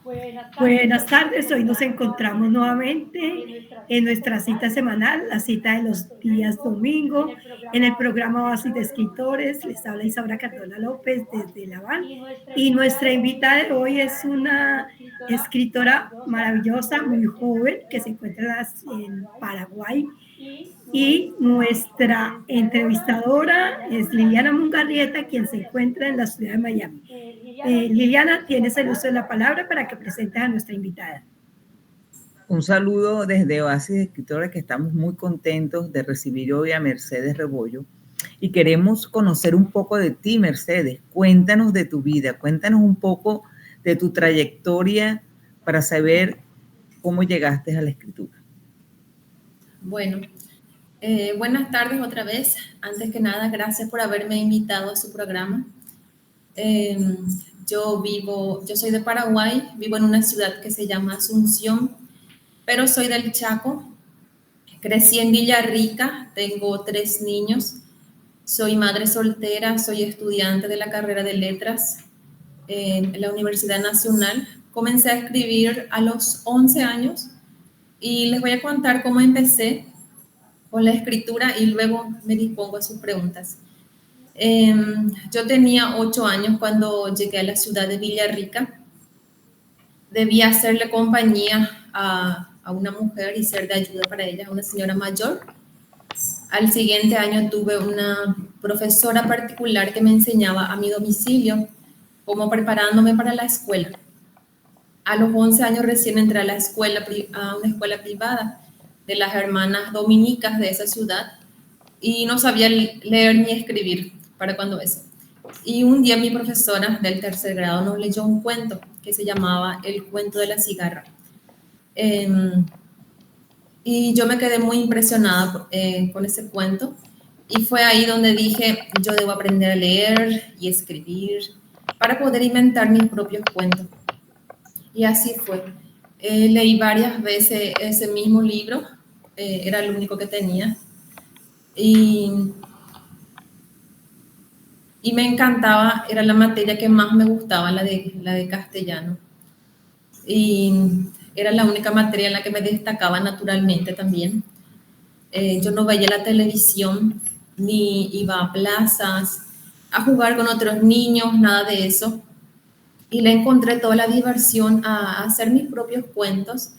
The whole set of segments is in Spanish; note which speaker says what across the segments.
Speaker 1: Buenas tardes, hoy nos encontramos nuevamente en nuestra cita semanal, la cita de los días domingo, en el programa Oasis de Escritores. Les habla Isaura Cardona López desde La Habana y nuestra invitada de hoy es una escritora maravillosa, muy joven, que se encuentra en Paraguay. Y nuestra entrevistadora es Liliana Mungarrieta, quien se encuentra en la ciudad de Miami. Liliana, tienes el uso de la palabra para que presentes a nuestra invitada.
Speaker 2: Un saludo desde Oasis de Escritores, que estamos muy contentos de recibir hoy a Mercedes Rebollo y queremos conocer un poco de ti, Mercedes. Cuéntanos de tu vida, cuéntanos un poco de tu trayectoria para saber cómo llegaste a la escritura.
Speaker 3: Bueno, buenas tardes otra vez. Antes que nada, gracias por haberme invitado a su programa. Yo soy de Paraguay, vivo en una ciudad que se llama Asunción, pero soy del Chaco. Crecí en Villarrica, tengo 3 niños, soy madre soltera, soy estudiante de la carrera de letras en la Universidad Nacional. Comencé a escribir a los 11 años y les voy a contar cómo empecé con la escritura y luego me dispongo a sus preguntas. Yo tenía 8 años cuando llegué a la ciudad de Villarrica. Debía hacerle compañía a una mujer y ser de ayuda para ella, una señora mayor. Al siguiente año tuve una profesora particular que me enseñaba a mi domicilio, como preparándome para la escuela. A los 11 años recién entré a una escuela privada de las hermanas dominicas de esa ciudad y no sabía leer ni escribir para cuando eso. Y un día mi profesora del 3er grado nos leyó un cuento que se llamaba El cuento de la cigarra. Y yo me quedé muy impresionada con ese cuento y fue ahí donde dije, yo debo aprender a leer y escribir para poder inventar mis propios cuentos. Y así fue. Leí varias veces ese mismo libro, era el único que tenía. Y me encantaba, era la materia que más me gustaba, la de castellano. Y era la única materia en la que me destacaba naturalmente también. Yo no veía la televisión, ni iba a plazas, a jugar con otros niños, nada de eso. Y le encontré toda la diversión a hacer mis propios cuentos.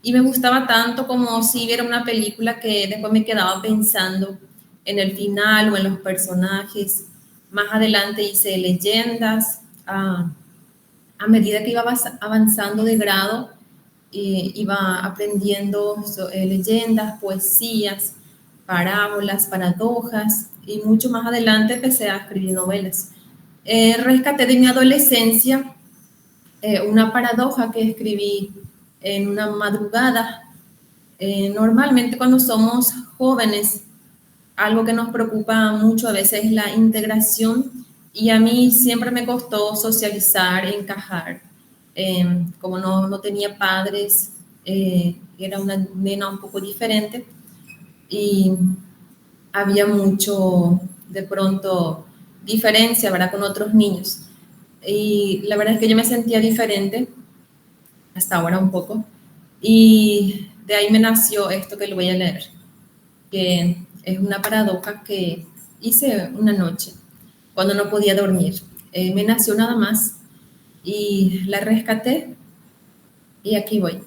Speaker 3: Y me gustaba tanto como si viera una película que después me quedaba pensando en el final o en los personajes. Más adelante hice leyendas. A medida que iba avanzando de grado, iba aprendiendo leyendas, poesías, parábolas, paradojas, y mucho más adelante empecé a escribir novelas. Rescaté de mi adolescencia una paradoja que escribí en una madrugada. Normalmente cuando somos jóvenes, algo que nos preocupa mucho a veces es la integración, y a mí siempre me costó socializar, encajar. Como no tenía padres, era una nena un poco diferente y había mucho, de pronto, diferencia, ¿verdad?, con otros niños. Y la verdad es que yo me sentía diferente, hasta ahora un poco, y de ahí me nació esto que le voy a leer, que es una paradoja que hice una noche cuando no podía dormir. Me nació nada más y la rescaté y aquí voy.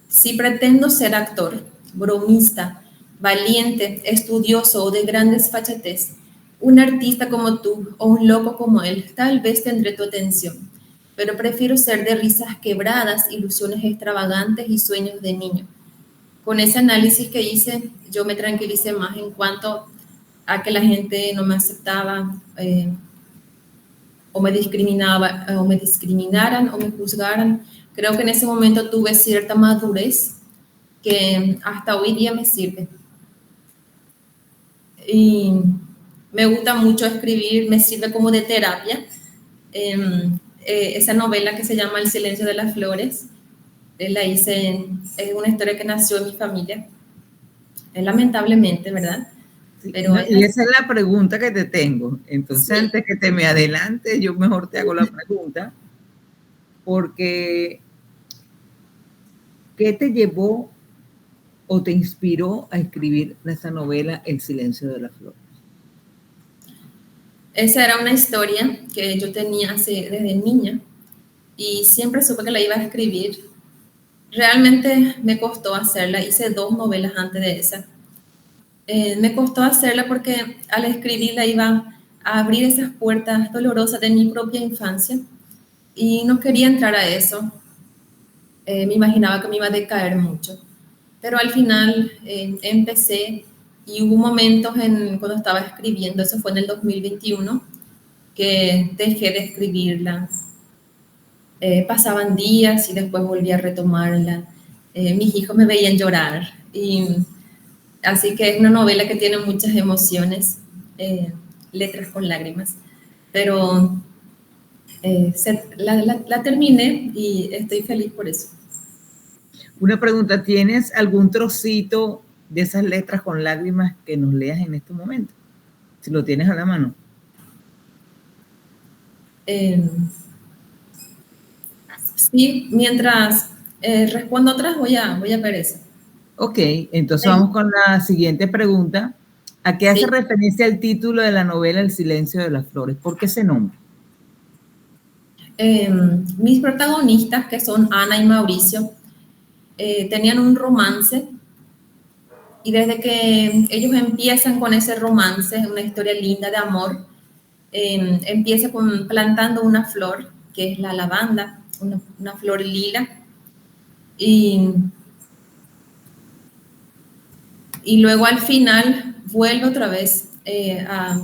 Speaker 3: Si pretendo ser actor, bromista, valiente, estudioso o de gran desfachatez, un artista como tú o un loco como él, tal vez tendré tu atención, pero prefiero ser de risas quebradas, ilusiones extravagantes y sueños de niño. Con ese análisis que hice, yo me tranquilicé más en cuanto a que la gente no me aceptaba, o me discriminaran o me juzgaran. Creo que en ese momento tuve cierta madurez que hasta hoy día me sirve. Y me gusta mucho escribir, me sirve como de terapia. Esa novela que se llama El silencio de las flores, la hice, es una historia que nació en mi familia, lamentablemente, ¿verdad?
Speaker 2: Pero y esa es la pregunta que te tengo. Entonces, sí, antes que te me adelante, yo mejor te hago la pregunta. porque ¿qué te llevó o te inspiró a escribir esa novela El silencio de las flores?
Speaker 3: Esa era una historia que yo tenía desde niña y siempre supe que la iba a escribir. Realmente me costó hacerla, hice 2 novelas antes de esa. Me costó hacerla porque al escribirla iba a abrir esas puertas dolorosas de mi propia infancia y no quería entrar a eso. Me imaginaba que me iba a decaer mucho. Pero al final empecé y hubo momentos cuando estaba escribiendo, eso fue en el 2021, que dejé de escribirla. Pasaban días y después volví a retomarla. Mis hijos me veían llorar. Así que es una novela que tiene muchas emociones, letras con lágrimas. Pero la terminé y estoy feliz por eso.
Speaker 2: Una pregunta, ¿tienes algún trocito de esas letras con lágrimas que nos leas en este momento? Si lo tienes a la mano.
Speaker 3: Sí, mientras respondo otras voy a ver eso.
Speaker 2: Ok, entonces vamos con la siguiente pregunta. ¿A qué hace referencia el título de la novela El silencio de las flores? ¿Por qué ese nombre?
Speaker 3: Mis protagonistas, que son Ana y Mauricio, tenían un romance y desde que ellos empiezan con ese romance, una historia linda de amor, empieza plantando una flor, que es la lavanda, una flor lila, y luego al final vuelve otra vez a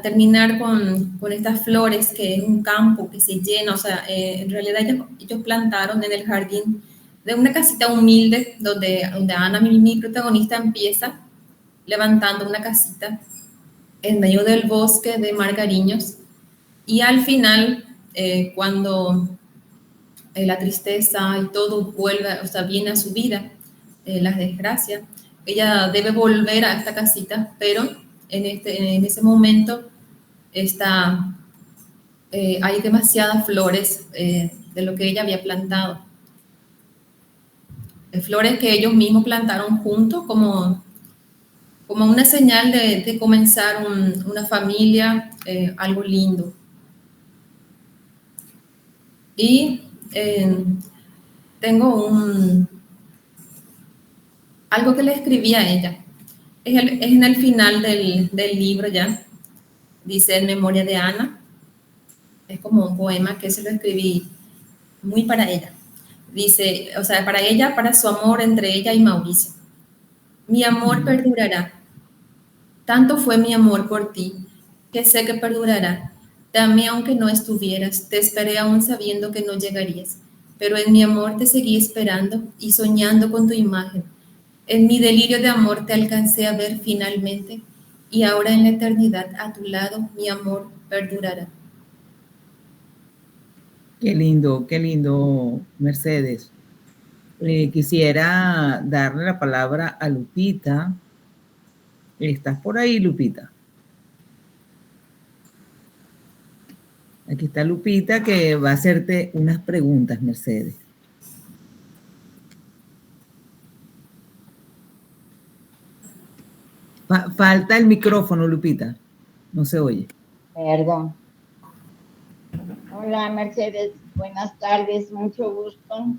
Speaker 3: terminar con estas flores, que es un campo que se llena, o sea, en realidad ellos plantaron en el jardín de una casita humilde, donde Ana, mi protagonista, empieza levantando una casita en medio del bosque de margariños, y al final, cuando la tristeza y todo vuelve, o sea, viene a su vida, las desgracias, ella debe volver a esta casita, pero en ese momento hay demasiadas flores de lo que ella había plantado. Flores que ellos mismos plantaron juntos como una señal de comenzar una familia, algo lindo. Y tengo algo que le escribí a ella. Es en el final del libro ya. Dice En memoria de Ana. Es como un poema que se lo escribí muy para ella. Dice, o sea, para ella, para su amor entre ella y Mauricio. Mi amor perdurará. Tanto fue mi amor por ti, que sé que perdurará. Te amé aunque no estuvieras, te esperé aún sabiendo que no llegarías, pero en mi amor te seguí esperando y soñando con tu imagen. En mi delirio de amor te alcancé a ver finalmente, y ahora en la eternidad a tu lado mi amor perdurará.
Speaker 2: Qué lindo, Mercedes. Quisiera darle la palabra a Lupita. ¿Estás por ahí, Lupita? Aquí está Lupita, que va a hacerte unas preguntas, Mercedes. Falta el micrófono, Lupita. No se oye.
Speaker 4: Perdón. Hola, Mercedes. Buenas tardes. Mucho gusto.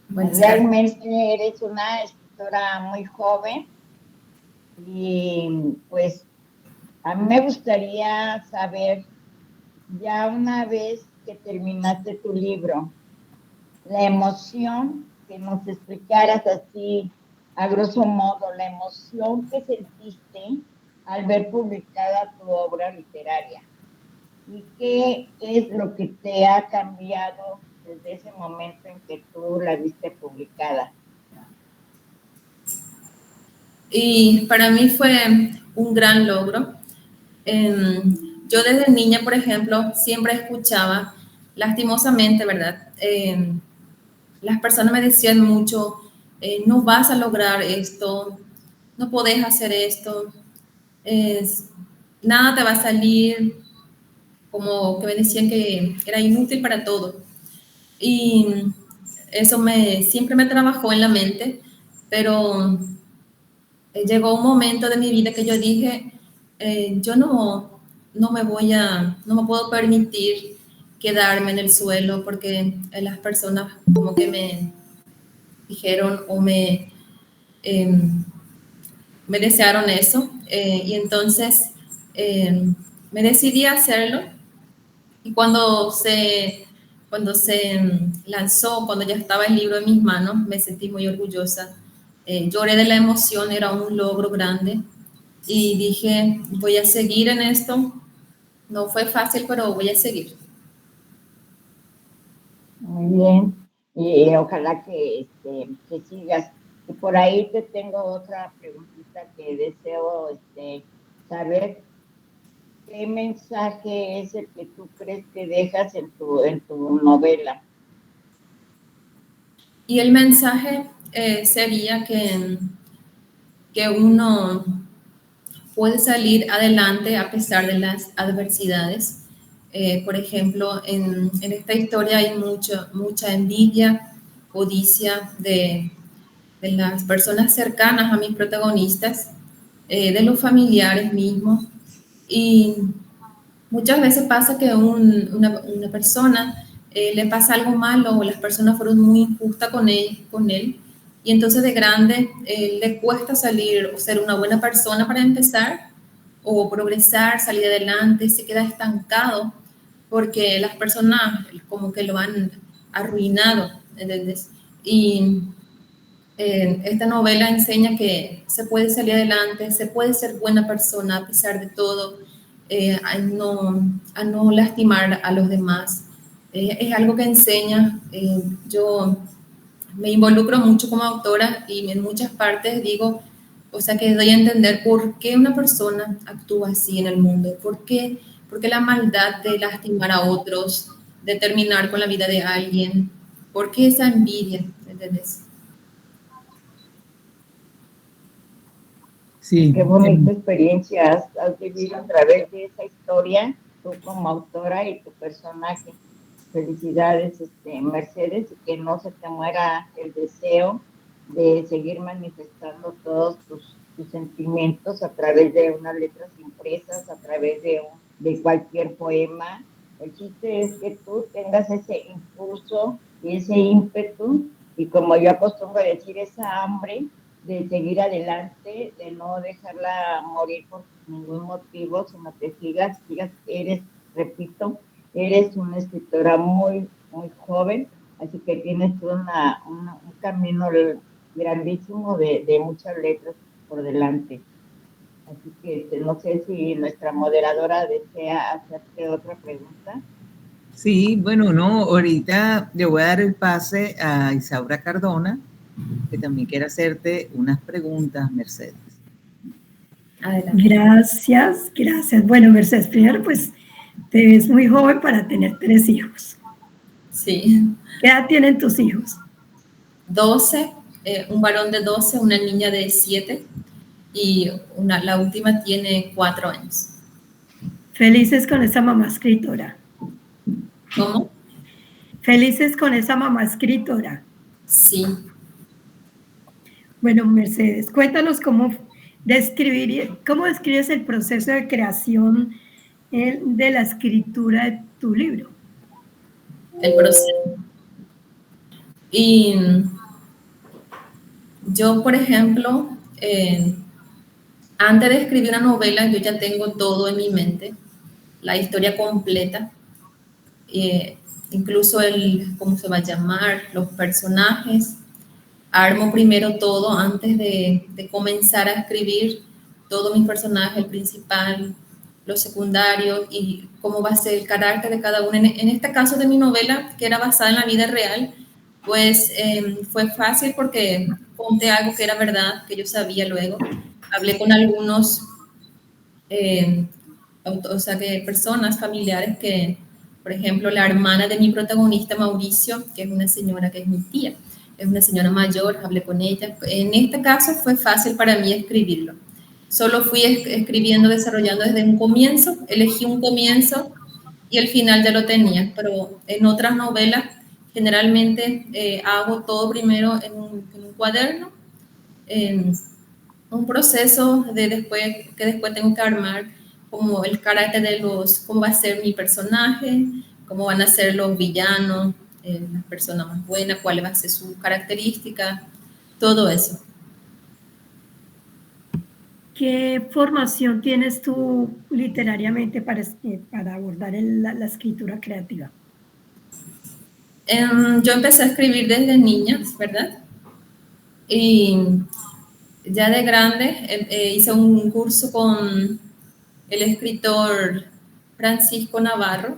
Speaker 4: Realmente eres una escritora muy joven y pues a mí me gustaría saber, ya una vez que terminaste tu libro, la emoción, que nos explicaras así, a grosso modo, la emoción que sentiste al ver publicada tu obra literaria. ¿Y qué es lo que te ha cambiado desde ese momento en que tú la viste publicada?
Speaker 3: Y para mí fue un gran logro. Yo desde niña, por ejemplo, siempre escuchaba, lastimosamente, ¿verdad? Las personas me decían mucho, no vas a lograr esto, no podés hacer esto, nada te va a salir, como que me decían que era inútil para todo. Y eso siempre me trabajó en la mente, pero llegó un momento de mi vida que yo dije, yo no me puedo permitir quedarme en el suelo porque las personas como que me dijeron o me desearon eso. Y entonces me decidí a hacerlo. Y cuando se lanzó, cuando ya estaba el libro en mis manos, me sentí muy orgullosa. Lloré de la emoción, era un logro grande. Y dije, voy a seguir en esto. No fue fácil, pero voy a seguir.
Speaker 4: Muy bien. Y ojalá que sigas. Y por ahí te tengo otra preguntita que deseo saber. ¿Qué mensaje es el que tú crees que dejas en tu novela?
Speaker 3: Y el mensaje sería que uno puede salir adelante a pesar de las adversidades. Por ejemplo, en esta historia hay mucha envidia, codicia de las personas cercanas a mis protagonistas, de los familiares mismos. Y muchas veces pasa que una persona le pasa algo malo o las personas fueron muy injustas con él y entonces de grande le cuesta salir o ser una buena persona para empezar o progresar, salir adelante, se queda estancado porque las personas como que lo han arruinado, ¿entendés? Y esta novela enseña que se puede salir adelante, se puede ser buena persona a pesar de todo, a no lastimar a los demás. Es algo que enseña. Yo me involucro mucho como autora y en muchas partes digo, o sea, que doy a entender por qué una persona actúa así en el mundo, por qué la maldad de lastimar a otros, de terminar con la vida de alguien, por qué esa envidia, ¿entendés?
Speaker 2: Sí,
Speaker 4: Qué bonita experiencia has vivido a través de esa historia, tú como autora y tu personaje. Felicidades, Mercedes, y que no se te muera el deseo de seguir manifestando todos tus sentimientos a través de unas letras impresas, a través de cualquier poema. El chiste es que tú tengas ese impulso y ese ímpetu, y como yo acostumbro a decir, esa hambre de seguir adelante, de no dejarla morir por ningún motivo, sino que sigas, repito, eres una escritora muy, muy joven, así que tienes un camino grandísimo de muchas letras por delante. Así que no sé si nuestra moderadora desea hacerte otra pregunta.
Speaker 2: Sí, bueno, no, ahorita le voy a dar el pase a Isaura Cardona, que también quiere hacerte unas preguntas, Mercedes.
Speaker 3: Adelante.
Speaker 1: Gracias, gracias. Bueno, Mercedes, primero pues te ves muy joven para tener 3 hijos.
Speaker 3: Sí.
Speaker 1: ¿Qué edad tienen tus hijos?
Speaker 3: 12, un varón de 12, una niña de 7 y la última tiene 4 años.
Speaker 1: Felices con esa mamá escritora.
Speaker 3: ¿Cómo?
Speaker 1: Felices con esa mamá escritora.
Speaker 3: Sí.
Speaker 1: Bueno, Mercedes, cuéntanos cómo describes el proceso de creación de la escritura de tu libro.
Speaker 3: El proceso. Y yo, por ejemplo, antes de escribir una novela, yo ya tengo todo en mi mente, la historia completa, incluso cómo se va a llamar, los personajes. Armo primero todo antes de comenzar a escribir, todos mis personajes, el principal, los secundarios y cómo va a ser el carácter de cada uno. En este caso de mi novela, que era basada en la vida real, pues fue fácil porque conté algo que era verdad, que yo sabía luego. Hablé con algunos, personas familiares que, por ejemplo, la hermana de mi protagonista, Mauricio, que es una señora que es mi tía, es una señora mayor, hablé con ella. En este caso fue fácil para mí escribirlo. Solo fui escribiendo, desarrollando desde un comienzo, elegí un comienzo y el final ya lo tenía, pero en otras novelas Generalmente hago todo primero en un cuaderno, un proceso que después tengo que armar como el carácter cómo va a ser mi personaje, cómo van a ser los villanos, las personas más buenas, cuál va a ser su característica, todo eso.
Speaker 1: ¿Qué formación tienes tú literariamente para abordar la escritura creativa?
Speaker 3: Yo empecé a escribir desde niña, ¿verdad? Y ya de grande hice un curso con el escritor Francisco Navarro,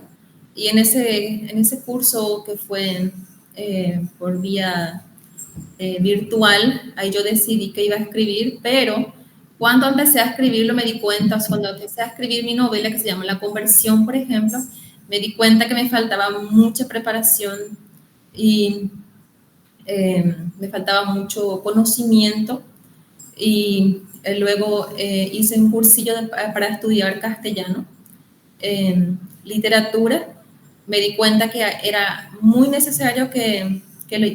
Speaker 3: y en ese curso que fue por vía virtual, ahí yo decidí que iba a escribir, pero cuando empecé a escribirlo me di cuenta, o sea, cuando empecé a escribir mi novela que se llama La Conversión, por ejemplo, me di cuenta que me faltaba mucha preparación y me faltaba mucho conocimiento, y luego hice un cursillo para estudiar castellano, literatura. Me di cuenta que era muy necesario que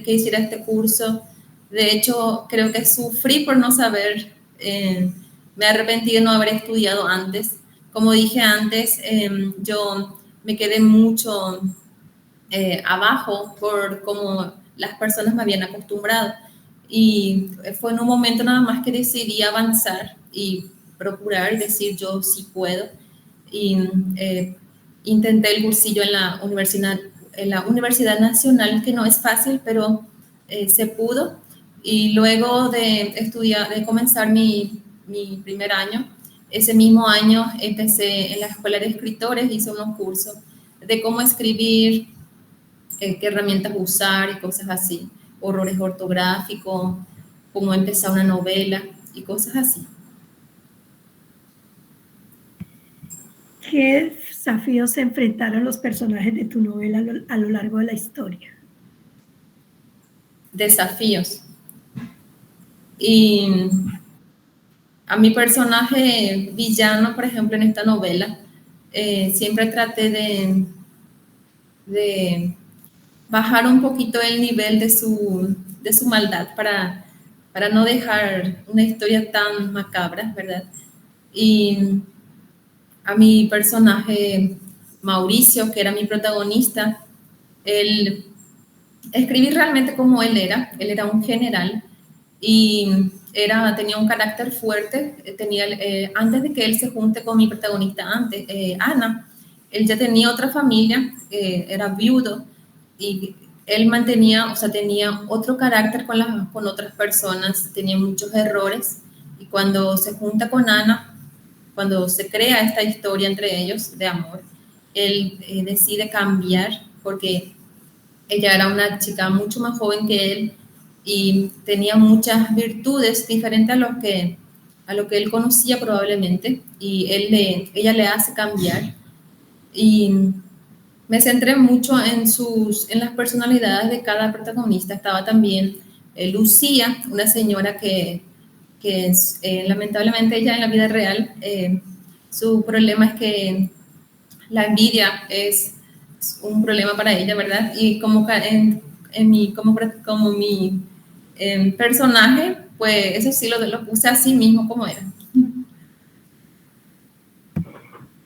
Speaker 3: hiciera este curso. De hecho, creo que sufrí por no saber, me arrepentí de no haber estudiado antes. Como dije antes, yo me quedé mucho abajo por cómo las personas me habían acostumbrado. Y fue en un momento nada más que decidí avanzar y procurar y decir yo sí puedo. Y intenté el cursillo en la Universidad Nacional, que no es fácil, pero se pudo. Y luego de comenzar mi primer año, ese mismo año empecé en la Escuela de Escritores, hice unos cursos de cómo escribir, qué herramientas usar y cosas así, errores ortográficos, cómo empezar una novela y cosas así.
Speaker 1: ¿Qué desafíos se enfrentaron los personajes de tu novela a lo largo de la historia?
Speaker 3: Desafíos. Y a mi personaje villano, por ejemplo, en esta novela, siempre traté de bajar un poquito el nivel de su maldad para no dejar una historia tan macabra, ¿verdad? Y a mi personaje Mauricio, que era mi protagonista, escribí realmente como él era un general y tenía un carácter fuerte, antes de que él se junte con mi protagonista, Ana, él ya tenía otra familia, era viudo, y él tenía otro carácter con otras personas, tenía muchos errores, y cuando se junta con Ana, cuando se crea esta historia entre ellos de amor, él decide cambiar porque ella era una chica mucho más joven que él y tenía muchas virtudes diferentes a lo que él conocía probablemente, y ella le hace cambiar. Y me centré mucho en las personalidades de cada protagonista. Estaba también Lucía, una señora que lamentablemente ella en la vida real, su problema es que la envidia es un problema para ella, ¿verdad? Y como mi personaje, pues eso sí lo puse así mismo como era.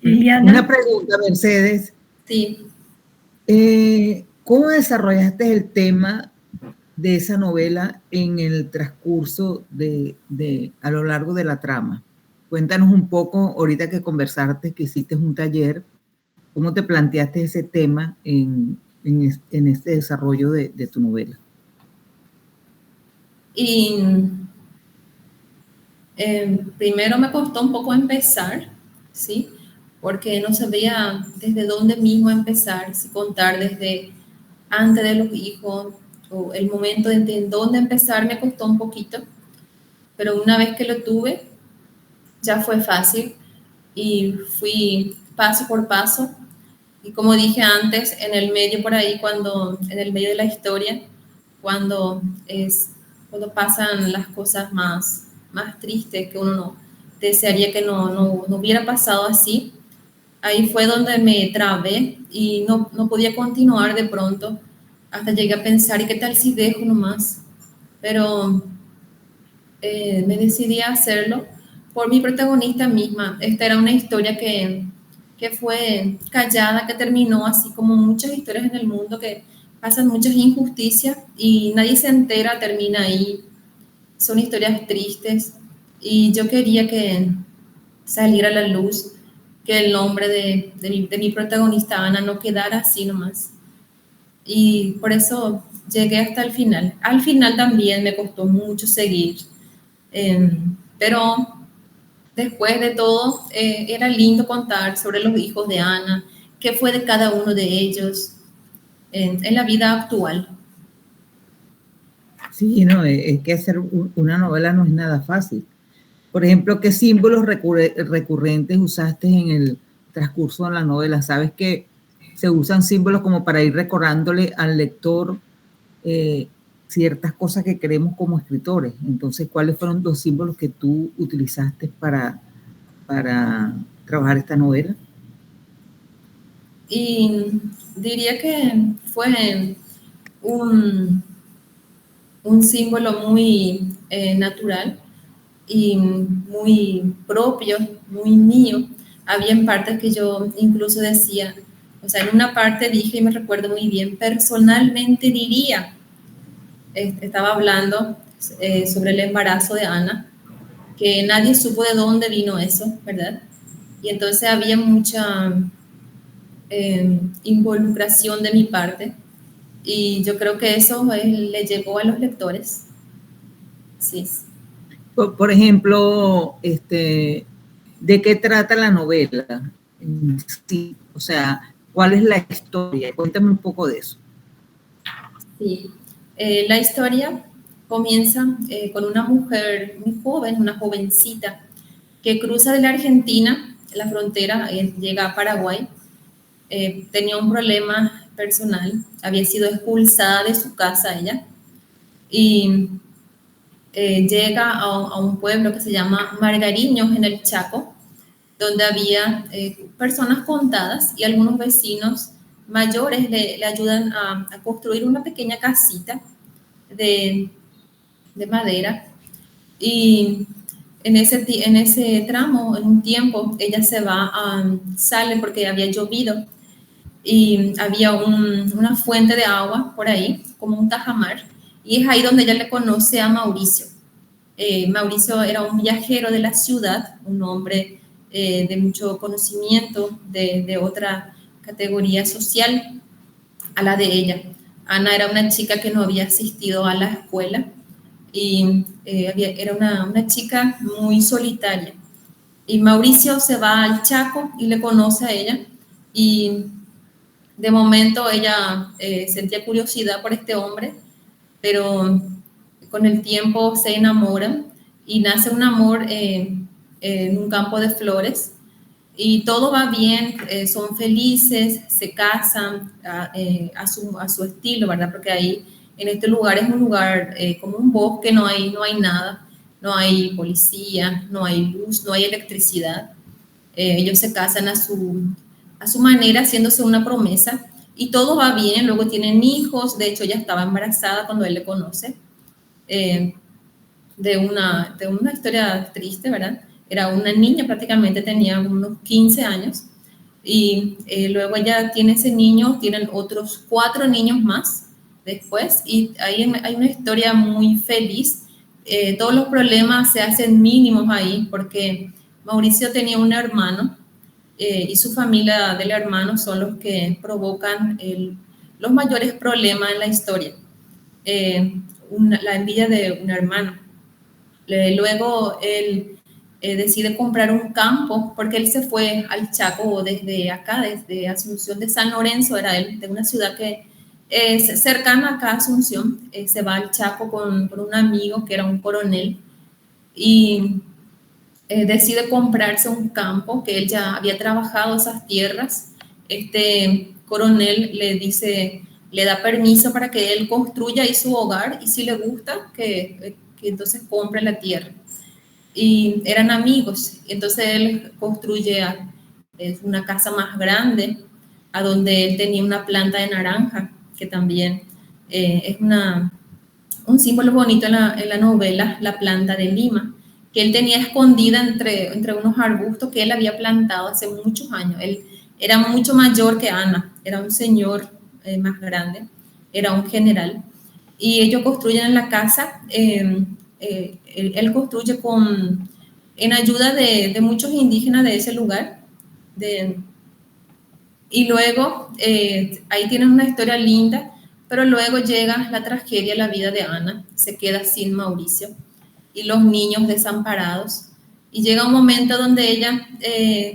Speaker 1: Liliana.
Speaker 2: Una pregunta, Mercedes.
Speaker 3: Sí.
Speaker 2: ¿Cómo desarrollaste el tema de esa novela en el transcurso a lo largo de la trama? Cuéntanos un poco, ahorita que conversaste, que hiciste un taller, ¿cómo te planteaste ese tema en este desarrollo de tu novela?
Speaker 3: Y primero me costó un poco empezar, ¿sí? Porque no sabía desde dónde mismo empezar, si contar desde antes de los hijos, o el momento de dónde empezar me costó un poquito, pero una vez que lo tuve, ya fue fácil y fui paso por paso. Y como dije antes, en el medio por ahí, en el medio de la historia, cuando pasan las cosas más tristes que uno no desearía que no hubiera pasado así, ahí fue donde me trabé y no podía continuar de pronto hasta llegué a pensar, ¿y qué tal si dejo nomás? Pero me decidí a hacerlo por mi protagonista misma. Esta era una historia que fue callada, que terminó así como muchas historias en el mundo, que pasan muchas injusticias y nadie se entera, termina ahí. Son historias tristes y yo quería que saliera a la luz, que el nombre de mi protagonista Ana no quedara así nomás. Y por eso llegué hasta el final. Al final también me costó mucho seguir, pero después de todo era lindo contar sobre los hijos de Ana, qué fue de cada uno de ellos en la vida actual.
Speaker 2: Sí, no, es que hacer una novela no es nada fácil. Por ejemplo, ¿qué símbolos recurrentes usaste en el transcurso de la novela? Sabes que se usan símbolos como para ir recordándole al lector ciertas cosas que queremos como escritores. Entonces, ¿cuáles fueron los símbolos que tú utilizaste para trabajar esta novela?
Speaker 3: Y diría que fue un símbolo muy natural y muy propio, muy mío. Había en partes que yo incluso decía, o sea, en una parte dije, y me recuerdo muy bien, personalmente diría, estaba hablando sobre el embarazo de Ana, que nadie supo de dónde vino eso, ¿verdad? Y entonces había mucha involucración de mi parte y yo creo que eso le llegó a los lectores. Sí.
Speaker 2: Por ejemplo, ¿de qué trata la novela? Sí, o sea, ¿cuál es la historia? Cuéntame un poco de eso.
Speaker 3: Sí, la historia comienza con una mujer muy joven, una jovencita, que cruza de la Argentina, la frontera, llega a Paraguay. Tenía un problema personal, había sido expulsada de su casa ella, y llega a un pueblo que se llama Margariños en el Chaco, donde había personas contadas y algunos vecinos mayores le ayudan a construir una pequeña casita de madera. Y en ese tramo, en un tiempo, ella se va, sale porque había llovido y había una fuente de agua por ahí, como un tajamar, y es ahí donde ella le conoce a Mauricio. Mauricio era un viajero de la ciudad, un hombre de mucho conocimiento, de otra categoría social a la de ella. Ana era una chica que no había asistido a la escuela y era una chica muy solitaria. Y Mauricio se va al Chaco y le conoce a ella y de momento ella sentía curiosidad por este hombre, pero con el tiempo se enamoran y nace un amor en un campo de flores y todo va bien, son felices, se casan a su estilo, ¿verdad? Porque ahí en este lugar es un lugar como un bosque, no hay nada, no hay policía, no hay luz, no hay electricidad. Ellos se casan a su manera, haciéndose una promesa y todo va bien, luego tienen hijos, de hecho ella estaba embarazada cuando él le conoce, de una historia triste, ¿verdad? Era una niña, prácticamente tenía unos 15 años y luego ella tiene ese niño, tienen otros 4 niños más después y ahí hay una historia muy feliz. Todos los problemas se hacen mínimos ahí porque Mauricio tenía un hermano y su familia del hermano son los que provocan los mayores problemas en la historia. La envidia de un hermano. Luego él decide comprar un campo porque él se fue al Chaco desde acá, desde Asunción de San Lorenzo, era él, de una ciudad que es cercana acá a Asunción. Se va al Chaco con un amigo que era un coronel y decide comprarse un campo que él ya había trabajado esas tierras. Este coronel le da permiso para que él construya ahí su hogar y si le gusta, que entonces compre la tierra. Y eran amigos, entonces él construye una casa más grande, a donde él tenía una planta de naranja, que también Es un símbolo bonito en la novela, la planta de Lima, que él tenía escondida entre unos arbustos que él había plantado hace muchos años. Él era mucho mayor que Ana, era un señor más grande, era un general, y ellos construyen la casa, él construye en ayuda de muchos indígenas de ese lugar, y luego ahí tienes una historia linda, pero luego llega la tragedia, la vida de Ana, se queda sin Mauricio y los niños desamparados. Y llega un momento donde ella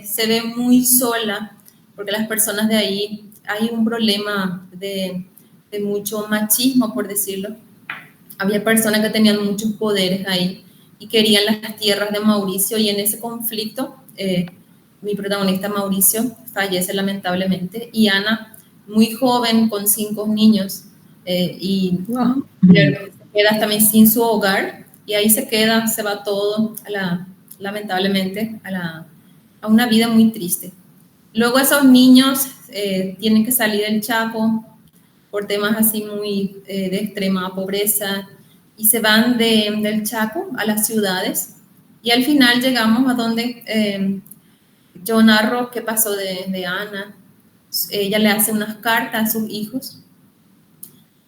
Speaker 3: se ve muy sola, porque las personas de ahí, hay un problema de mucho machismo, por decirlo. Había personas que tenían muchos poderes ahí y querían las tierras de Mauricio, y en ese conflicto mi protagonista Mauricio fallece lamentablemente, y Ana, muy joven, con 5 niños, y
Speaker 1: Wow.
Speaker 3: se queda también sin su hogar, y ahí se queda, se va todo, lamentablemente, a una vida muy triste. Luego esos niños tienen que salir del Chaco por temas así muy de extrema pobreza, y se van del Chaco a las ciudades, y al final llegamos a donde yo narro qué pasó de Ana. Ella le hace unas cartas a sus hijos.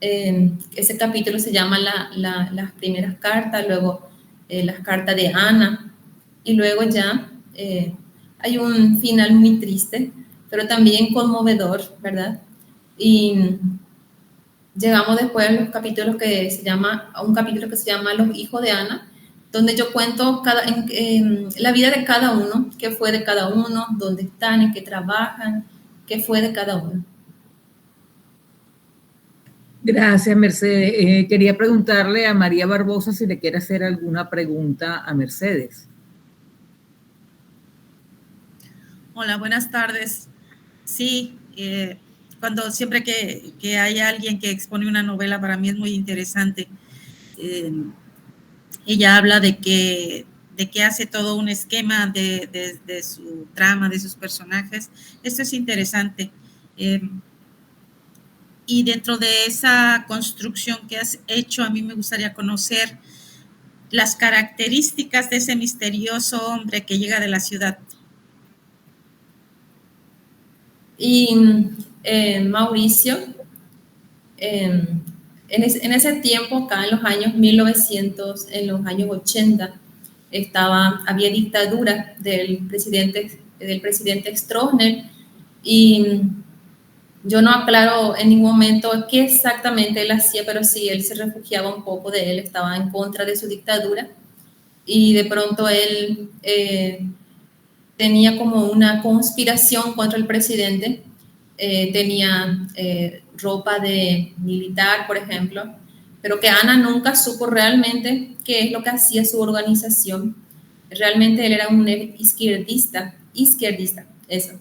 Speaker 3: Ese capítulo se llama las primeras cartas, luego las cartas de Ana, y luego ya hay un final muy triste, pero también conmovedor, ¿verdad? Y llegamos después a los capítulos a un capítulo que se llama Los hijos de Ana, donde yo cuento la vida de cada uno, qué fue de cada uno, dónde están, en qué trabajan, qué fue de cada uno.
Speaker 2: Gracias, Mercedes. Quería preguntarle a María Barbosa si le quiere hacer alguna pregunta a Mercedes.
Speaker 5: Hola, buenas tardes. Sí, siempre que hay alguien que expone una novela, para mí es muy interesante. Ella habla de que hace todo un esquema de su trama, de sus personajes. Esto es interesante. Y dentro de esa construcción que has hecho, a mí me gustaría conocer las características de ese misterioso hombre que llega de la ciudad.
Speaker 3: Y Mauricio, en ese tiempo, acá en los años 1900, en los años 80, había dictadura del presidente Stroessner, y yo no aclaro en ningún momento qué exactamente él hacía, pero sí, él se refugiaba un poco de él, estaba en contra de su dictadura, y de pronto él tenía como una conspiración contra el presidente, tenía ropa de militar, por ejemplo, pero que Ana nunca supo realmente qué es lo que hacía su organización. Realmente él era un izquierdista, eso,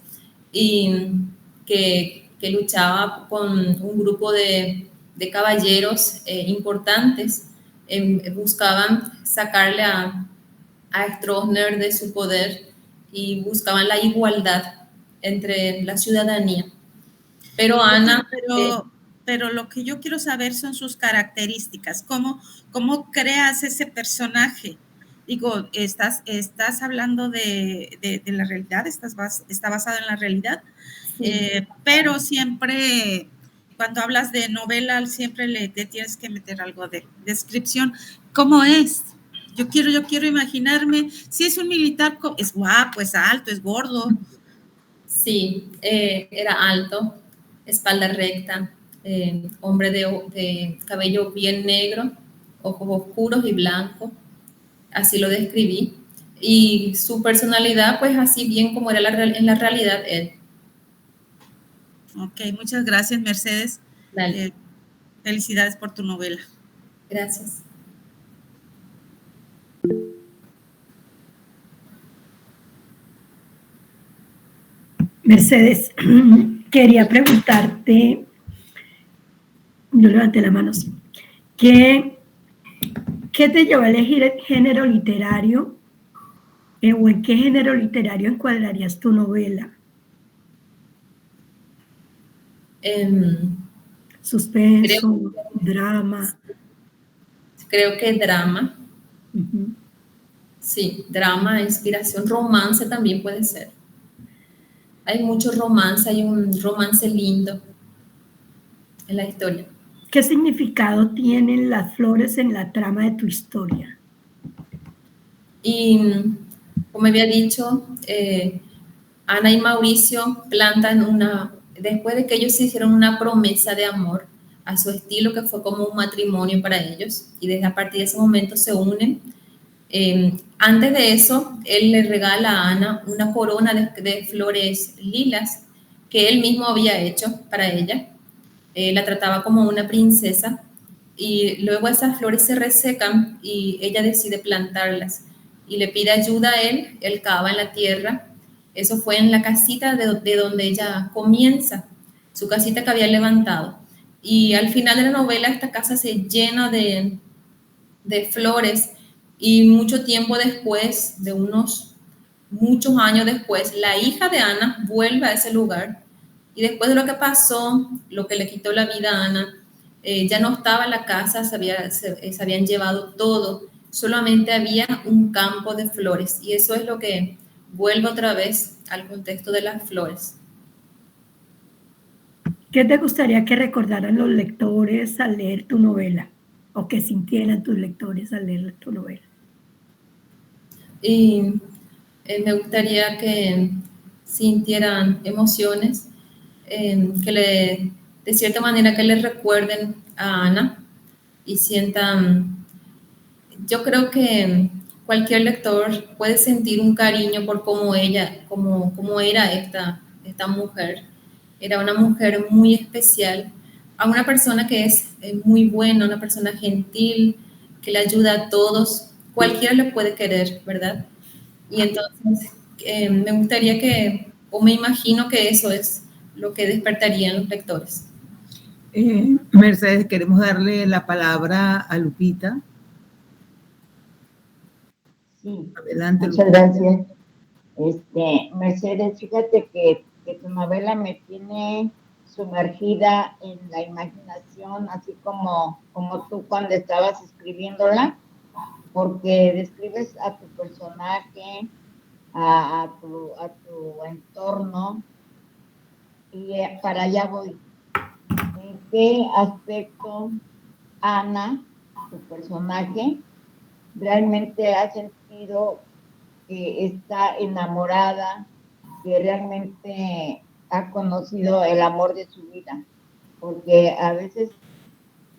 Speaker 3: y que luchaba con un grupo de caballeros importantes, buscaban sacarle a Stroessner de su poder y buscaban la igualdad entre la ciudadanía. Pero Ana...
Speaker 5: Pero lo que yo quiero saber son sus características. ¿Cómo creas ese personaje? Digo, estás hablando de la realidad, está basado en la realidad, sí. Pero siempre, cuando hablas de novela, siempre le tienes que meter algo de descripción. ¿Cómo es? Yo quiero imaginarme, si es un militar, es guapo, es alto, es gordo.
Speaker 3: Sí, era alto, espalda recta, hombre de cabello bien negro, ojos oscuros y blancos, así lo describí. Y su personalidad, pues así bien como era en la realidad él.
Speaker 5: Ok, muchas gracias, Mercedes. Felicidades por tu novela.
Speaker 3: Gracias.
Speaker 1: Mercedes, quería preguntarte, yo levanté la mano, ¿qué te llevó a elegir el género literario o en qué género literario encuadrarías tu novela? Suspenso, drama.
Speaker 3: Creo que drama.
Speaker 1: Uh-huh.
Speaker 3: Sí, drama, inspiración, romance también puede ser. Hay mucho romance, hay un romance lindo en la historia.
Speaker 1: ¿Qué significado tienen las flores en la trama de tu historia?
Speaker 3: Y como había dicho, Ana y Mauricio plantan después de que ellos se hicieron una promesa de amor a su estilo, que fue como un matrimonio para ellos, y desde a partir de ese momento se unen. Antes de eso, él le regala a Ana una corona de flores lilas que él mismo había hecho para ella. La trataba como una princesa, y luego esas flores se resecan y ella decide plantarlas y le pide ayuda a él cava en la tierra. Eso fue en la casita de donde ella comienza, su casita que había levantado. Y al final de la novela esta casa se llena de flores, y mucho tiempo después, de muchos años después, la hija de Ana vuelve a ese lugar, y después de lo que pasó, lo que le quitó la vida a Ana, ya no estaba la casa, se habían llevado todo, solamente había un campo de flores, y eso es lo que vuelve otra vez al contexto de las flores.
Speaker 1: ¿Qué te gustaría que recordaran los lectores al leer tu novela? ¿O que sintieran tus lectores al leer tu novela?
Speaker 3: Y me gustaría que sintieran emociones, de cierta manera que les recuerden a Ana y sientan. Yo creo que cualquier lector puede sentir un cariño por cómo era esta mujer. Era una mujer muy especial, a una persona que es muy buena, una persona gentil, que le ayuda a todos. Cualquiera le puede querer, ¿verdad? Y entonces me gustaría o me imagino que eso es lo que despertaría en los lectores.
Speaker 2: Mercedes, queremos darle la palabra a Lupita.
Speaker 4: Sí,
Speaker 2: adelante.
Speaker 4: Muchas gracias. Mercedes, fíjate que tu novela me tiene sumergida en la imaginación, así como tú cuando estabas escribiéndola, porque describes a tu personaje, a tu entorno, y para allá voy. ¿En qué aspecto Ana, tu personaje, realmente ha sentido que está enamorada, que realmente ha conocido el amor de su vida? Porque a veces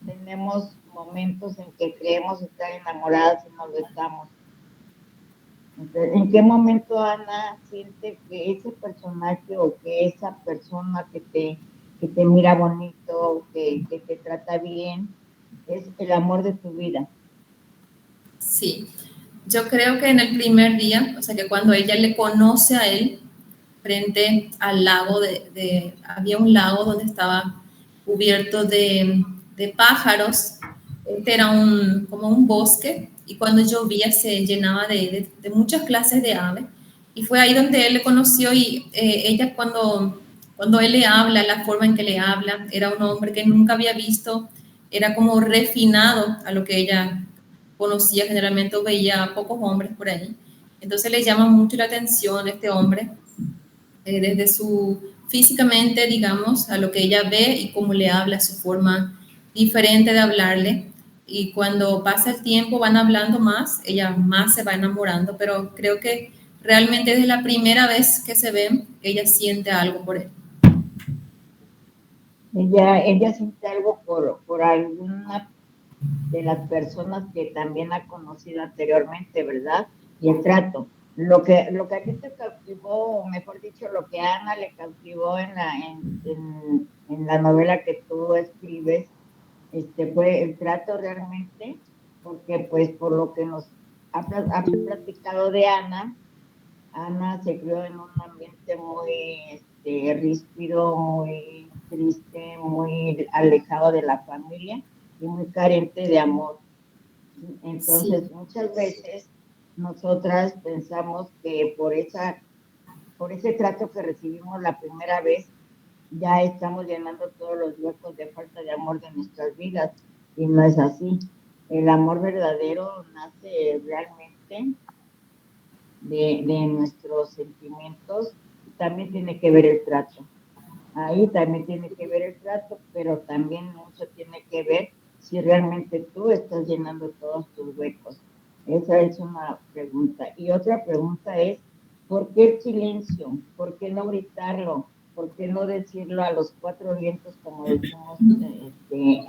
Speaker 4: tenemos momentos en que creemos estar enamoradas y no lo estamos. Entonces, ¿en qué momento Ana siente que ese personaje o que esa persona que te mira bonito, que te trata bien, es el amor de tu vida?
Speaker 3: Sí, yo creo que en el primer día, o sea, que cuando ella le conoce a él, frente al lago, había un lago donde estaba cubierto de pájaros. Este era como un bosque, y cuando llovía se llenaba de muchas clases de aves, y fue ahí donde él le conoció. Y ella, cuando él le habla, la forma en que le habla, era un hombre que nunca había visto, era como refinado a lo que ella conocía generalmente, o veía a pocos hombres por ahí. Entonces le llama mucho la atención este hombre, desde físicamente, digamos, a lo que ella ve y cómo le habla, su forma diferente de hablarle. Y cuando pasa el tiempo, van hablando más, ella más se va enamorando, pero creo que realmente desde la primera vez que se ven, ella siente algo por él.
Speaker 4: Ella siente algo por alguna de las personas que también ha conocido anteriormente, ¿verdad? Y el trato. Lo que a ti te cautivó, o mejor dicho, lo que a Ana le cautivó en la novela que tú escribes, fue el trato realmente, porque pues por lo que nos ha platicado de Ana se crió en un ambiente muy ríspido, muy triste, muy alejado de la familia y muy carente de amor. Entonces, sí, muchas veces nosotras pensamos que por ese trato que recibimos la primera vez, ya estamos llenando todos los huecos de falta de amor de nuestras vidas, y no es así. El amor verdadero nace realmente de nuestros sentimientos, también tiene que ver el trato. Ahí también tiene que ver el trato, pero también mucho tiene que ver si realmente tú estás llenando todos tus huecos. Esa es una pregunta. Y otra pregunta es, ¿por qué el silencio? ¿Por qué no gritarlo? ¿Por qué no decirlo a los cuatro vientos como decimos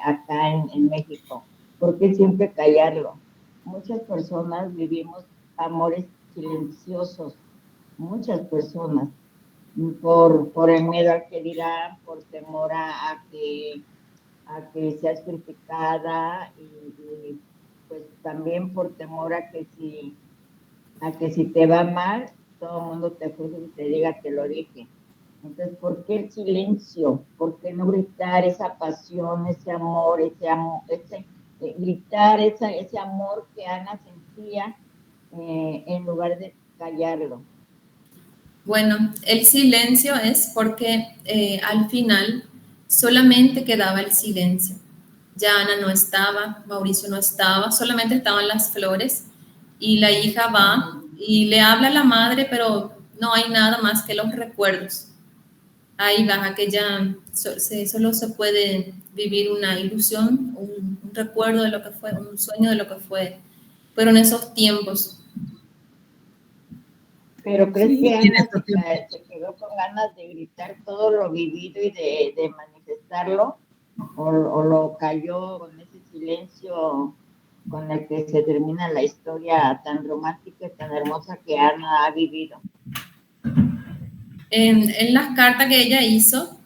Speaker 4: acá en México? ¿Por qué siempre callarlo? Muchas personas vivimos amores silenciosos, muchas personas, por el miedo al que dirán, por temor a que seas criticada y pues también por temor a que si te va mal, todo el mundo te juzgue y te diga que lo dije. Entonces, ¿por qué el silencio? ¿Por qué no gritar esa pasión, ese amor, gritar ese amor que Ana sentía en lugar de callarlo?
Speaker 3: Bueno, el silencio es porque al final solamente quedaba el silencio. Ya Ana no estaba, Mauricio no estaba, solamente estaban las flores y la hija va y le habla a la madre, pero no hay nada más que los recuerdos. Ahí baja que ya solo se puede vivir una ilusión, un recuerdo de lo que fue, un sueño de lo que fue. Pero en esos tiempos.
Speaker 4: ¿Pero crees que Ana se quedó con ganas de gritar todo lo vivido y de manifestarlo? ¿O lo cayó con ese silencio con el que se termina la historia tan romántica y tan hermosa que Ana ha vivido?
Speaker 3: En las cartas que ella hizo,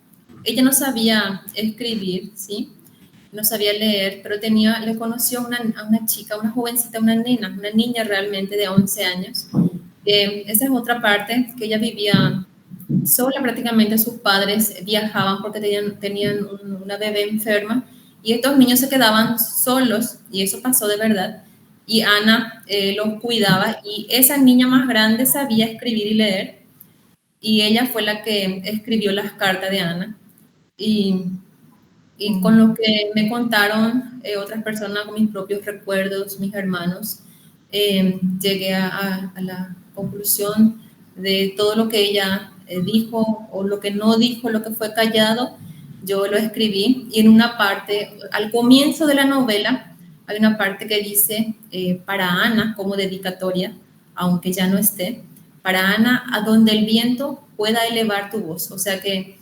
Speaker 3: ella no sabía escribir, ¿sí? No sabía leer, pero le conoció a una chica, una jovencita, una niña realmente de 11 años. Esa es otra parte, que ella vivía sola prácticamente. Sus padres viajaban porque tenían una bebé enferma y estos niños se quedaban solos, y eso pasó de verdad, y Ana los cuidaba, y esa niña más grande sabía escribir y leer, y ella fue la que escribió las cartas de Ana. Y con lo que me contaron otras personas, con mis propios recuerdos, mis hermanos, llegué a la conclusión de todo lo que ella dijo o lo que no dijo, lo que fue callado. Yo lo escribí, y en una parte, al comienzo de la novela, hay una parte que dice para Ana, como dedicatoria, aunque ya no esté, para Ana, a donde el viento pueda elevar tu voz. O sea que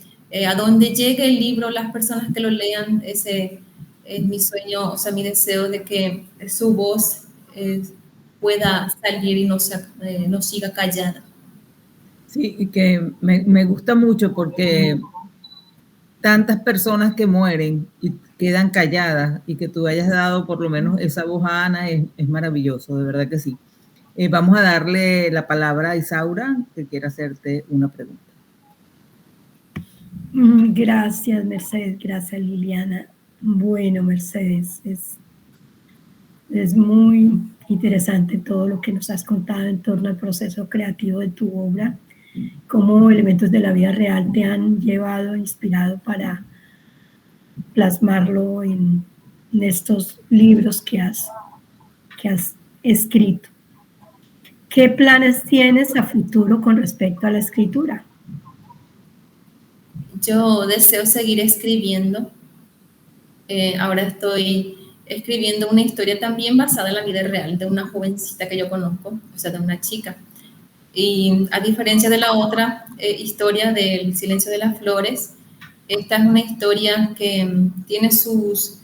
Speaker 3: a donde llegue el libro, las personas que lo lean, ese es mi sueño, o sea, mi deseo de que su voz pueda salir y no siga callada.
Speaker 2: Sí, y que me gusta mucho porque tantas personas que mueren y quedan calladas, y que tú hayas dado por lo menos esa voz a Ana es maravilloso, de verdad que sí. Vamos a darle la palabra a Isaura, que quiere hacerte una pregunta.
Speaker 1: Gracias, Mercedes. Gracias, Liliana. Bueno, Mercedes, es muy interesante todo lo que nos has contado en torno al proceso creativo de tu obra, cómo elementos de la vida real te han llevado, inspirado para plasmarlo en estos libros que has escrito. ¿Qué planes tienes a futuro con respecto a la escritura?
Speaker 3: Yo deseo seguir escribiendo. Ahora estoy escribiendo una historia también basada en la vida real de una jovencita que yo conozco, o sea, de una chica. Y a diferencia de la otra historia del Silencio de las Flores, esta es una historia que tiene sus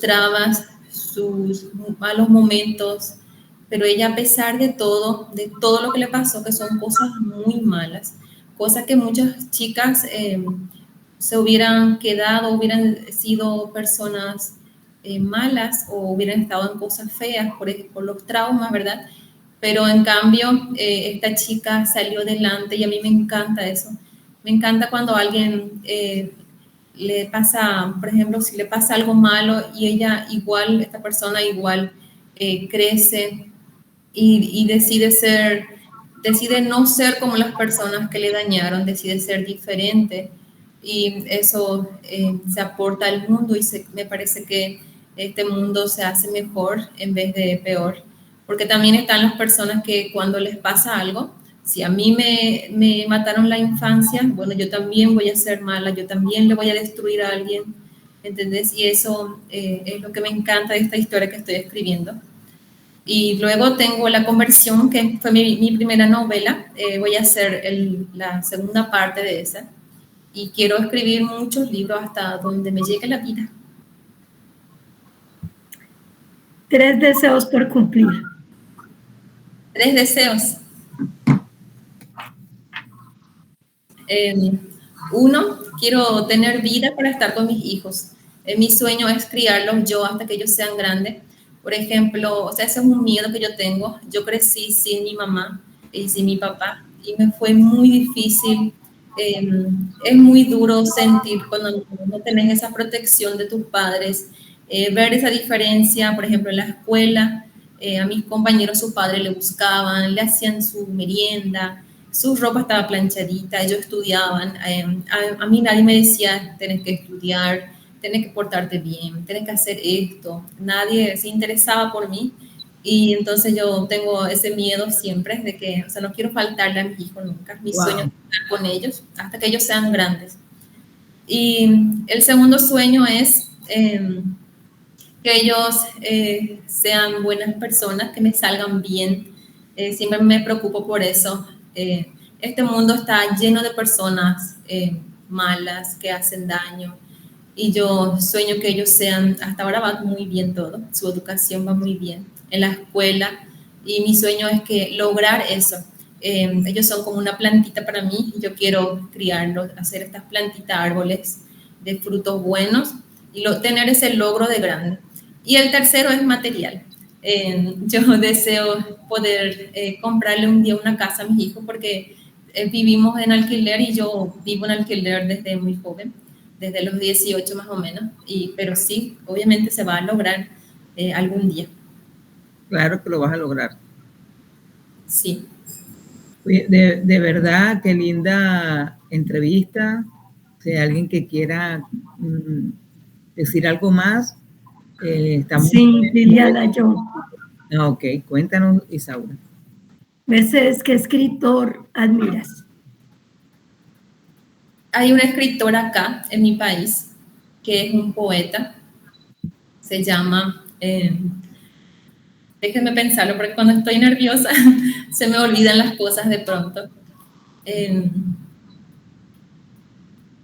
Speaker 3: trabas, sus malos momentos, pero ella, a pesar de todo lo que le pasó, que son cosas muy malas, cosas que muchas chicas se hubieran quedado, hubieran sido personas malas, o hubieran estado en cosas feas por los traumas, ¿verdad? Pero en cambio, esta chica salió adelante, y a mí me encanta eso. Me encanta cuando a alguien le pasa, por ejemplo, si le pasa algo malo, y esta persona igual crece y decide no ser como las personas que le dañaron, decide ser diferente, y eso se aporta al mundo y me parece que este mundo se hace mejor en vez de peor, porque también están las personas que cuando les pasa algo, si a mí me mataron la infancia, bueno, yo también voy a ser mala, yo también le voy a destruir a alguien, ¿entendés? Y eso es lo que me encanta de esta historia que estoy escribiendo. Y luego tengo La Conversión, que fue mi primera novela. Voy a hacer la segunda parte de esa. Y quiero escribir muchos libros hasta donde me llegue la vida.
Speaker 1: 3 deseos por cumplir.
Speaker 3: 3 deseos. 1, quiero tener vida para estar con mis hijos. Mi sueño es criarlos yo hasta que ellos sean grandes. Por ejemplo, o sea, ese es un miedo que yo tengo. Yo crecí sin mi mamá y sin mi papá y me fue muy difícil. Es muy duro sentir cuando no tenés esa protección de tus padres, ver esa diferencia, por ejemplo, en la escuela, a mis compañeros sus padres le buscaban, le hacían su merienda, su ropa estaba planchadita, ellos estudiaban, a mí nadie me decía, tenés que estudiar, tenés que portarte bien, tenés que hacer esto, nadie se interesaba por mí. Y entonces yo tengo ese miedo siempre de que, o sea, no quiero faltarle a mis hijos nunca. Mi sueño es estar con ellos hasta que ellos sean grandes. Y el segundo sueño es que ellos sean buenas personas, que me salgan bien. Siempre me preocupo por eso. Este mundo está lleno de personas malas que hacen daño. Y yo sueño que ellos sean, hasta ahora va muy bien todo, su educación va muy bien en la escuela y mi sueño es que lograr eso. Ellos son como una plantita para mí y yo quiero criarlos, hacer estas plantitas, árboles de frutos buenos y tener ese logro de grande. Y el tercero es material. Yo deseo poder comprarle un día una casa a mis hijos porque vivimos en alquiler y yo vivo en alquiler desde muy joven, desde los 18 más o menos, pero sí, obviamente se va a lograr algún día.
Speaker 2: Claro que lo vas a lograr.
Speaker 3: Sí.
Speaker 2: De verdad, qué linda entrevista. Si hay alguien que quiera decir algo más, estamos...
Speaker 1: Sí, Liliana, yo.
Speaker 2: Ok, cuéntanos, Isaura.
Speaker 1: Mercedes, ¿qué escritor admiras?
Speaker 3: Hay una escritora acá en mi país que es un poeta, se llama, déjenme pensarlo porque cuando estoy nerviosa se me olvidan las cosas de pronto.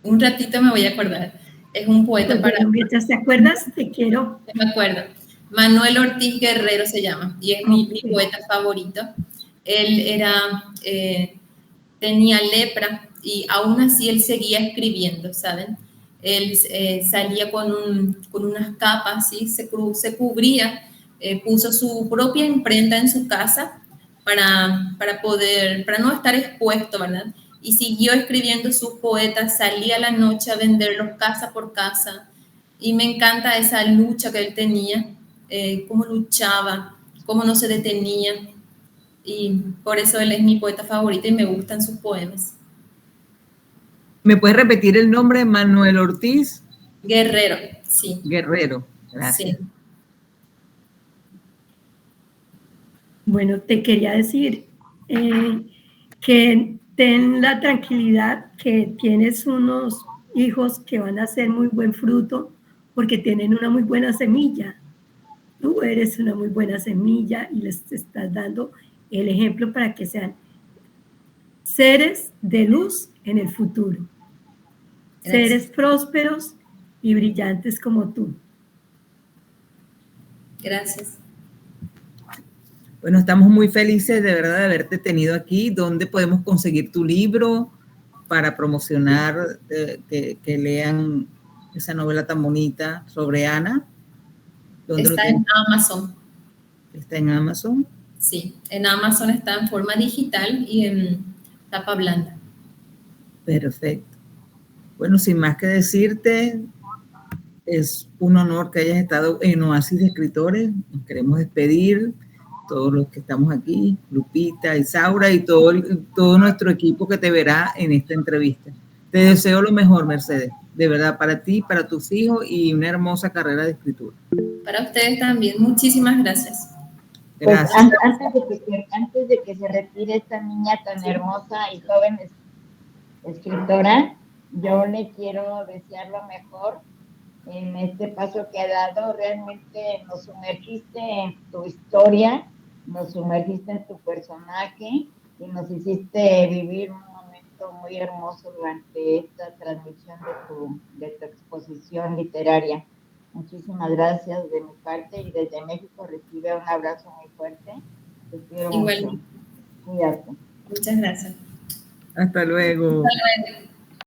Speaker 3: Un ratito me voy a acordar. Es un poeta
Speaker 1: pues bueno, mientras te acuerdas, te quiero.
Speaker 3: Me acuerdo. Manuel Ortiz Guerrero se llama y es mi poeta favorito. Él tenía lepra y aún así él seguía escribiendo, ¿saben? Él salía con unas capas, ¿sí? Se cubría, puso su propia imprenta en su casa para no estar expuesto, ¿verdad? Y siguió escribiendo sus poetas, salía a la noche a venderlos casa por casa. Y me encanta esa lucha que él tenía, cómo luchaba, cómo no se detenía. Y por eso él es mi poeta favorito y me gustan sus poemas.
Speaker 2: ¿Me puedes repetir el nombre? Manuel Ortiz
Speaker 3: Guerrero, sí.
Speaker 2: Guerrero, gracias.
Speaker 3: Sí.
Speaker 1: Bueno, te quería decir que ten la tranquilidad que tienes unos hijos que van a ser muy buen fruto porque tienen una muy buena semilla. Tú eres una muy buena semilla y les estás dando el ejemplo para que sean seres de luz en el futuro. Gracias. Seres prósperos y brillantes como tú.
Speaker 3: Gracias.
Speaker 2: Bueno, estamos muy felices de verdad de haberte tenido aquí. ¿Dónde podemos conseguir tu libro para promocionar, que lean esa novela tan bonita sobre Ana?
Speaker 3: Está en Amazon.
Speaker 2: ¿Está en Amazon?
Speaker 3: Sí, en Amazon está en forma digital y en tapa blanda.
Speaker 2: Perfecto. Bueno, sin más que decirte, es un honor que hayas estado en Oasis de Escritores. Nos queremos despedir, todos los que estamos aquí, Lupita, Isaura y todo nuestro equipo que te verá en esta entrevista. Te deseo lo mejor, Mercedes, de verdad, para ti, para tus hijos y una hermosa carrera de escritura.
Speaker 3: Para ustedes también, muchísimas gracias.
Speaker 2: Gracias.
Speaker 4: Pues, antes de que se retire esta niña tan hermosa y joven escritora, yo le quiero desear lo mejor en este paso que ha dado. Realmente nos sumergiste en tu historia, nos sumergiste en tu personaje y nos hiciste vivir un momento muy hermoso durante esta transmisión de tu exposición literaria. Muchísimas gracias de mi parte y desde México recibe un abrazo muy fuerte. Te quiero mucho. Cuídate.
Speaker 3: Muchas gracias.
Speaker 2: Hasta luego.
Speaker 3: Hasta luego.